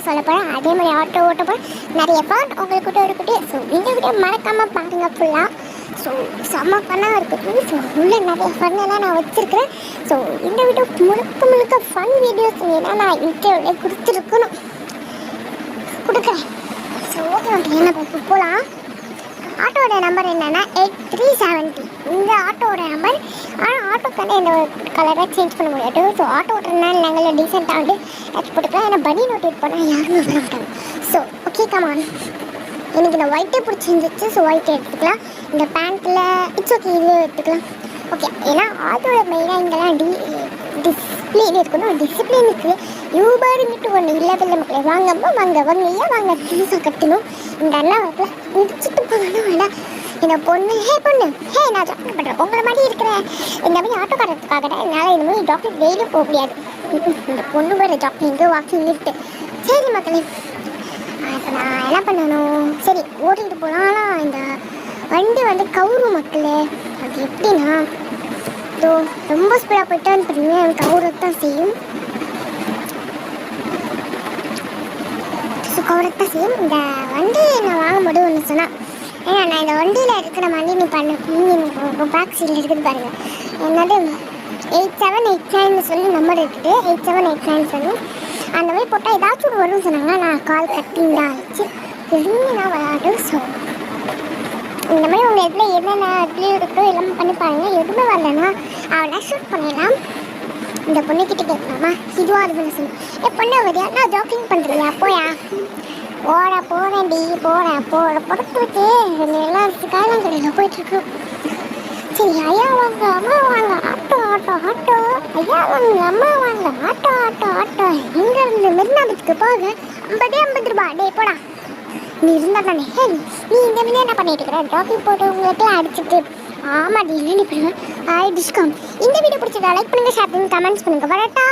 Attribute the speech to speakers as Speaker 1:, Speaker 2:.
Speaker 1: சொல்ல போகிறேன். அதே மாதிரி ஆட்டோ ஓட்ட போகிறேன். நிறைய ஃபன் உங்களுக்கு இருக்குது. ஸோ இந்த வீடியோ மறக்காமல் பாருங்கள் ஃபுல்லாக. ஸோ செம்ம ஃபன்னாக இருக்குது. ஸோ உள்ளே நிறைய ஃபன்னெல்லாம் நான் வச்சுருக்கிறேன். ஸோ இந்த வீடியோ முழுக்க ஃபன் வீடியோஸ் ஏன்னா நான் இன்டர்வியூவில் கொடுத்துருக்கணும் கொடுக்குறேன். ஸோ ஓகே என்ன பார்த்து போகலாம். ஆட்டோட நம்பர் என்னென்னா 8370. இந்த ஆட்டோட நம்பர். ஆனால் ஆட்டோக்கான இந்த கலராக சேஞ்ச் பண்ண முடியாது. ஸோ ஆட்டோ ஓட்டுறதுனால நாங்கள் டீசெண்டாக வந்து ஏதாச்சும் போட்டுக்கலாம். ஏன்னா பனி நோட்டேட் பண்ணால் யாரும் வர மாட்டாங்க. So okay come on. எனக்கு இந்த ஒயிட்டே பிடிச்சிருந்துச்சு. ஸோ ஒயிட்டே எடுத்துக்கலாம். இந்த பேண்ட்டில் இட்ஸ் ஓகே இதுவே எடுத்துக்கலாம். ஓகே ஏன்னா அதோட மெயினாக இங்கெல்லாம் டிசிப்ளின் இருக்கணும். டிசிப்ளினுக்கு யூபர்ன்ட்டு ஒன்று இல்லை மக்களே. வாங்கம்மா வாங்க ஃபீஸை கட்டணும். இந்த அண்ணா வரல முடிச்சுட்டு போகணும். வேணா இந்த பொண்ணு பொண்ணு நான் ஜாப் பண்ணுறேன். உங்களை மாதிரி இருக்கிறேன் இந்த மாதிரி ஆட்டோக்காரத்துக்காக தான் என்னால் இந்த மாதிரி டாக்டர் டெய்லியும் போக முடியாது. இந்த பொண்ணு வேறு டாக்டர் எங்கே வாக்கிங் இருக்கு. சரி மக்களே இப்போ நான் என்ன பண்ணணும். சரி ஓட்டிகிட்டு போகலாம். ஆனால் இந்த வண்டி வந்து கவுரும் மக்களே. அது எப்படின்னா இதோ ரொம்ப ஸ்பீடாக போயிட்டு பார்த்தீங்கன்னா எனக்கு கவுரத்தான் செய்யும். கவுரத்தான் செய்யும். இந்த வண்டி நான் வாங்கும்போது ஒன்று சொன்னேன். ஏன்னா நான் இந்த வண்டியில் இருக்கிற மாதிரி நீ பண்ண பேக் சீல் இருக்குது பாருங்கள். என்னது 8789 சொல்லி நம்பர் இருக்குது. 8789 சொல்லி அந்த மாதிரி போட்டால் ஏதாச்சும் ஒரு வரும்னு சொன்னாங்க. நான் கால் கட்டிங் தான் ஆயிடுச்சு. எதுவுமே நான் விளையாடும். ஸோ இந்த மாதிரி உங்கள் இதில் என்னென்ன இதுலேயும் இருக்கோ எல்லாமே பண்ணி பாருங்கள். எதுவுமே வரலன்னா அவளை ஷூட் பண்ணிடலாம். இந்த பொண்ணுக்கிட்ட கேட்கலாமா இதுவாக இருக்குன்னு சொல்லி பொண்ணு வரியா நான் ஜாக்கிங் பண்ணுறியா போயா போகிறேன்டி பொறுத்துட்டு எல்லாம் காலம் கடையில் போயிட்டுருக்கு. சரி ஐயா வாங்க அம்மா வாங்க ஆட்டோ ஐயா வாங்க அம்மா வாங்க ஆட்டோ இங்கேருந்து மெரினாபத்துக்கு போக 50 ரூபா. டே போடா நீ இருந்தால் தானே. நீ இந்த மீனே என்ன பண்ணிட்டு இருக்கிற ட்ராப்பிங் போட்டு உங்களுக்கு அடிச்சுட்டு. ஆமாம் டி என்ன பண்ணுவேன் டிஸ்கவுண்ட். இந்த வீடியோ பிடிச்சதா லைக் பண்ணுங்கள், ஷேர் பண்ணுங்கள், கமெண்ட்ஸ் பண்ணுங்கள். வரட்டா.